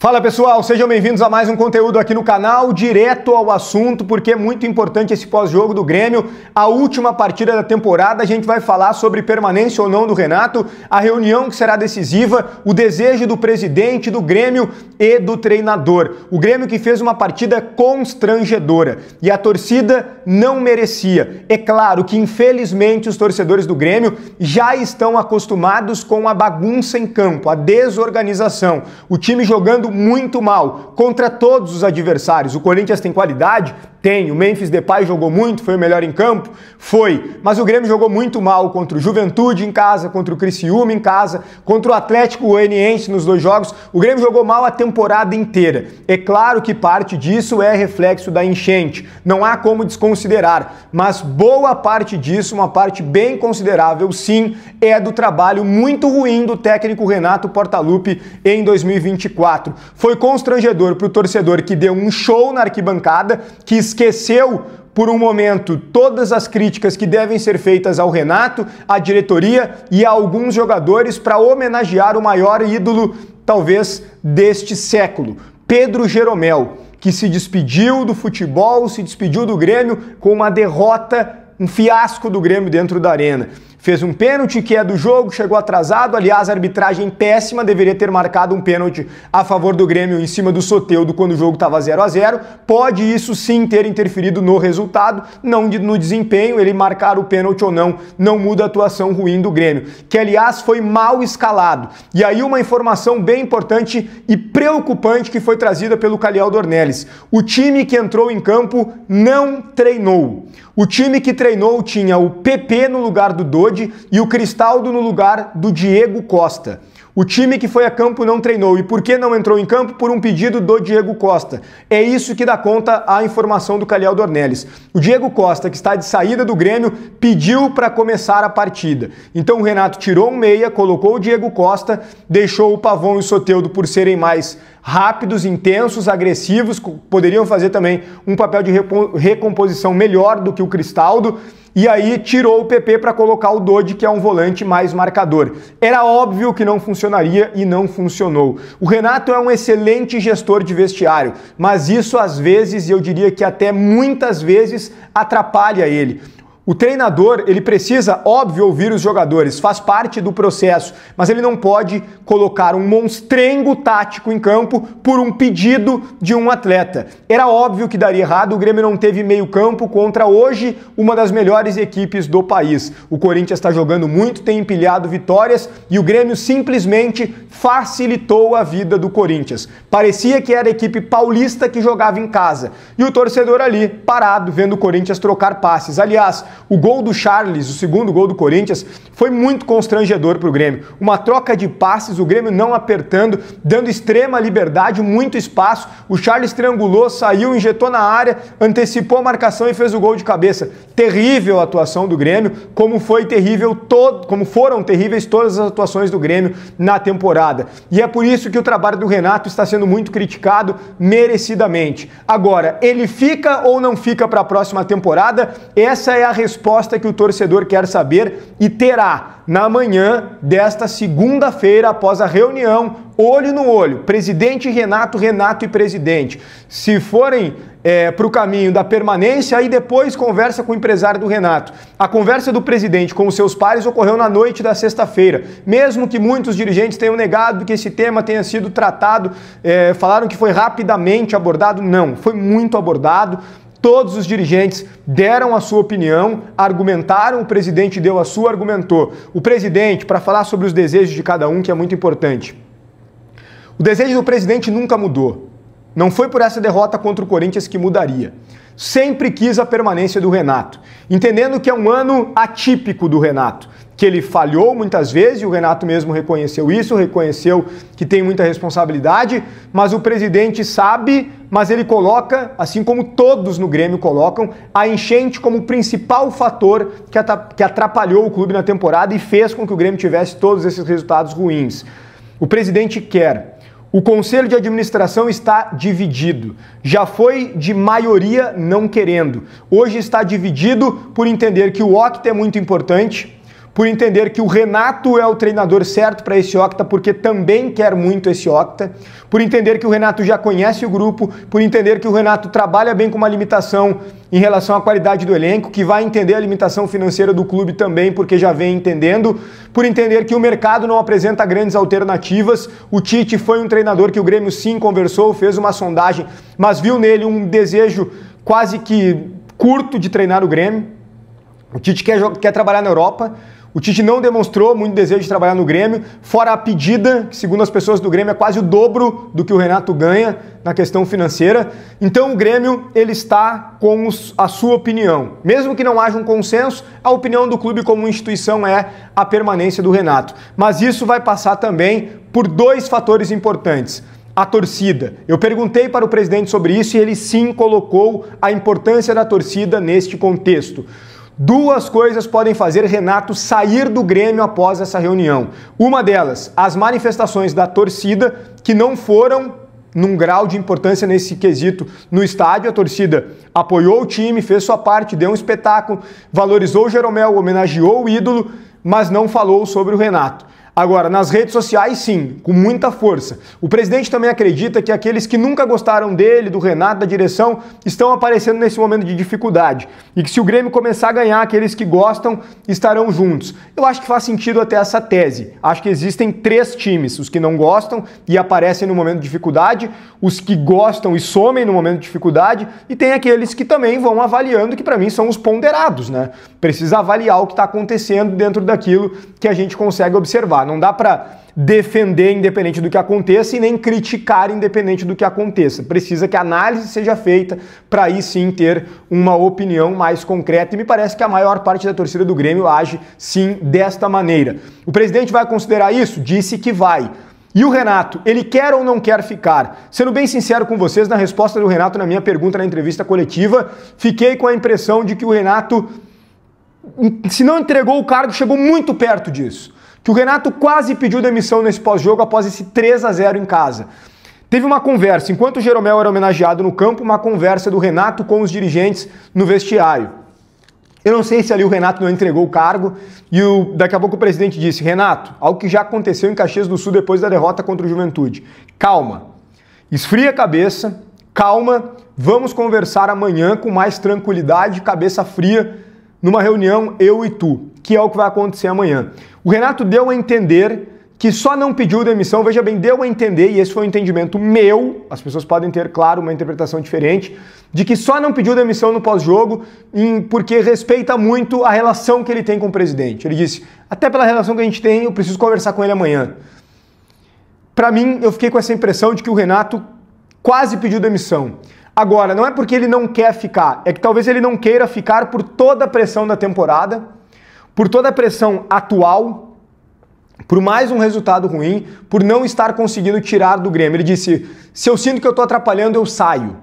Fala pessoal, sejam bem-vindos a mais um conteúdo aqui no canal, direto ao assunto, porque é muito importante esse pós-jogo do Grêmio, a última partida da temporada. A gente vai falar sobre permanência ou não do Renato, a reunião que será decisiva, o desejo do presidente do Grêmio e do treinador. O Grêmio que fez uma partida constrangedora e a torcida não merecia. É claro que infelizmente os torcedores do Grêmio já estão acostumados com a bagunça em campo, a desorganização, o time jogando muito mal contra todos os adversários. O Corinthians tem qualidade? Tem. O Memphis Depay jogou muito, foi o melhor em campo? Foi. Mas o Grêmio jogou muito mal contra o Juventude em casa, contra o Criciúma em casa, contra o Atlético Goianiense nos dois jogos. O Grêmio jogou mal a temporada inteira. É claro que parte disso é reflexo da enchente. Não há como desconsiderar. Mas boa parte disso, uma parte bem considerável, sim, é do trabalho muito ruim do técnico Renato Portaluppi em 2024. Foi constrangedor para o torcedor que deu um show na arquibancada, que esqueceu por um momento todas as críticas que devem ser feitas ao Renato, à diretoria e a alguns jogadores para homenagear o maior ídolo, talvez, deste século, Pedro Jeromel, que se despediu do futebol, se despediu do Grêmio com uma derrota, um fiasco do Grêmio dentro da arena. Fez um pênalti que é do jogo, chegou atrasado, aliás, a arbitragem péssima, deveria ter marcado um pênalti a favor do Grêmio em cima do Soteldo quando o jogo estava 0-0. Pode isso sim ter interferido no resultado, não no desempenho, ele marcar o pênalti ou não muda a atuação ruim do Grêmio, que aliás foi mal escalado. E aí uma informação bem importante e preocupante que foi trazida pelo Calhau Dornelles. O time que entrou em campo não treinou. O time que treinou tinha o PP no lugar do Dodi e o Cristaldo no lugar do Diego Costa. O time que foi a campo não treinou. E por que não entrou em campo? Por um pedido do Diego Costa. É isso que dá conta a informação do Calhau Dornelles. O Diego Costa, que está de saída do Grêmio, pediu para começar a partida. Então o Renato tirou um meia, colocou o Diego Costa, deixou o Pavão e o Soteldo por serem mais rápidos, intensos, agressivos, poderiam fazer também um papel de recomposição melhor do que o Cristaldo. E aí tirou o PP para colocar o Dodi, que é um volante mais marcador. Era óbvio que não funcionaria e não funcionou. O Renato é um excelente gestor de vestiário, mas isso às vezes, eu diria que até muitas vezes, atrapalha ele. O treinador, ele precisa, óbvio, ouvir os jogadores, faz parte do processo, mas ele não pode colocar um monstrengo tático em campo por um pedido de um atleta. Era óbvio que daria errado, o Grêmio não teve meio campo contra hoje uma das melhores equipes do país. O Corinthians está jogando muito, tem empilhado vitórias e o Grêmio simplesmente facilitou a vida do Corinthians. Parecia que era a equipe paulista que jogava em casa e o torcedor ali parado vendo o Corinthians trocar passes. Aliás, o gol do Charles, o segundo gol do Corinthians, foi muito constrangedor para o Grêmio. Uma troca de passes, o Grêmio não apertando, dando extrema liberdade, muito espaço. O Charles triangulou, saiu, injetou na área, antecipou a marcação e fez o gol de cabeça. Terrível a atuação do Grêmio, como foram terríveis todas as atuações do Grêmio na temporada. E é por isso que o trabalho do Renato está sendo muito criticado, merecidamente. Agora, ele fica ou não fica para a próxima temporada? Essa é a resposta que o torcedor quer saber e terá na manhã desta segunda-feira, após a reunião, olho no olho, presidente Renato, Renato e presidente. Se forem para o caminho da permanência, aí depois conversa com o empresário do Renato. A conversa do presidente com os seus pares ocorreu na noite da sexta-feira. Mesmo que muitos dirigentes tenham negado que esse tema tenha sido tratado, falaram que foi rapidamente abordado, não, foi muito abordado. Todos os dirigentes deram a sua opinião, argumentaram, o presidente deu a sua, argumentou. O presidente, para falar sobre os desejos de cada um, que é muito importante. O desejo do presidente nunca mudou. Não foi por essa derrota contra o Corinthians que mudaria. Sempre quis a permanência do Renato, entendendo que é um ano atípico do Renato, que ele falhou muitas vezes, e o Renato mesmo reconheceu isso, reconheceu que tem muita responsabilidade, mas o presidente sabe, mas ele coloca, assim como todos no Grêmio colocam, a enchente como principal fator que atrapalhou o clube na temporada e fez com que o Grêmio tivesse todos esses resultados ruins. O presidente quer. O conselho de administração está dividido. Já foi de maioria não querendo. Hoje está dividido por entender que o Octa é muito importante, por entender que o Renato é o treinador certo para esse octa, porque também quer muito esse octa, por entender que o Renato já conhece o grupo, por entender que o Renato trabalha bem com uma limitação em relação à qualidade do elenco, que vai entender a limitação financeira do clube também, porque já vem entendendo, por entender que o mercado não apresenta grandes alternativas. O Tite foi um treinador que o Grêmio sim conversou, fez uma sondagem, mas viu nele um desejo quase que curto de treinar o Grêmio. O Tite quer trabalhar na Europa. O Tite não demonstrou muito desejo de trabalhar no Grêmio, fora a pedida, que segundo as pessoas do Grêmio é quase o dobro do que o Renato ganha na questão financeira. Então o Grêmio, ele está com a sua opinião. Mesmo que não haja um consenso, a opinião do clube como instituição é a permanência do Renato. Mas isso vai passar também por dois fatores importantes. A torcida. Eu perguntei para o presidente sobre isso e ele sim colocou a importância da torcida neste contexto. Duas coisas podem fazer Renato sair do Grêmio após essa reunião. Uma delas, as manifestações da torcida, que não foram num grau de importância nesse quesito no estádio. A torcida apoiou o time, fez sua parte, deu um espetáculo, valorizou o Jeromel, homenageou o ídolo, mas não falou sobre o Renato. Agora, nas redes sociais, sim, com muita força. O presidente também acredita que aqueles que nunca gostaram dele, do Renato, da direção, estão aparecendo nesse momento de dificuldade. E que se o Grêmio começar a ganhar, aqueles que gostam estarão juntos. Eu acho que faz sentido até essa tese. Acho que existem três times, os que não gostam e aparecem no momento de dificuldade, os que gostam e somem no momento de dificuldade, e tem aqueles que também vão avaliando, que para mim são os ponderados, né? Precisa avaliar o que está acontecendo dentro daquilo que a gente consegue observar. Não dá para defender independente do que aconteça e nem criticar independente do que aconteça. Precisa que a análise seja feita para aí sim ter uma opinião mais concreta, e me parece que a maior parte da torcida do Grêmio age sim desta maneira. O presidente vai considerar isso? Disse que vai. E o Renato, ele quer ou não quer ficar? Sendo bem sincero com vocês, na resposta do Renato na minha pergunta na entrevista coletiva, fiquei com a impressão de que o Renato, se não entregou o cargo, chegou muito perto disso. Que o Renato quase pediu demissão nesse pós-jogo após esse 3-0 em casa. Teve uma conversa, enquanto o Jeromel era homenageado no campo, uma conversa do Renato com os dirigentes no vestiário. Eu não sei se ali o Renato não entregou o cargo e daqui a pouco o presidente disse: Renato, algo que já aconteceu em Caxias do Sul depois da derrota contra o Juventude. Calma, esfria a cabeça, calma, vamos conversar amanhã com mais tranquilidade, cabeça fria, numa reunião eu e tu, que é o que vai acontecer amanhã. O Renato deu a entender que só não pediu demissão, veja bem, deu a entender, e esse foi um entendimento meu, as pessoas podem ter, claro, uma interpretação diferente, de que só não pediu demissão no pós-jogo porque respeita muito a relação que ele tem com o presidente. Ele disse, até pela relação que a gente tem, eu preciso conversar com ele amanhã. Para mim, eu fiquei com essa impressão de que o Renato quase pediu demissão. Agora, não é porque ele não quer ficar, é que talvez ele não queira ficar por toda a pressão da temporada, por toda a pressão atual, por mais um resultado ruim, por não estar conseguindo tirar do Grêmio. Ele disse, se eu sinto que eu estou atrapalhando, eu saio.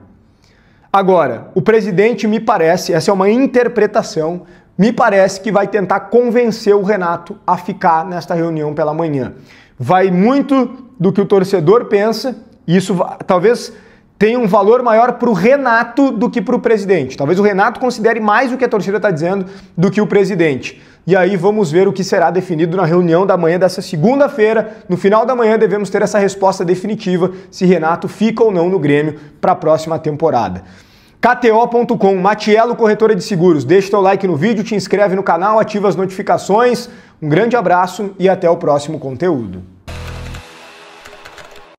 Agora, o presidente me parece, essa é uma interpretação, me parece que vai tentar convencer o Renato a ficar nesta reunião pela manhã. Vai muito do que o torcedor pensa, e isso talvez tenha um valor maior para o Renato do que para o presidente. Talvez o Renato considere mais o que a torcida está dizendo do que o presidente. E aí vamos ver o que será definido na reunião da manhã dessa segunda-feira. No final da manhã devemos ter essa resposta definitiva se Renato fica ou não no Grêmio para a próxima temporada. KTO.com, Matiello Corretora de Seguros. Deixa teu like no vídeo, te inscreve no canal, ativa as notificações. Um grande abraço e até o próximo conteúdo.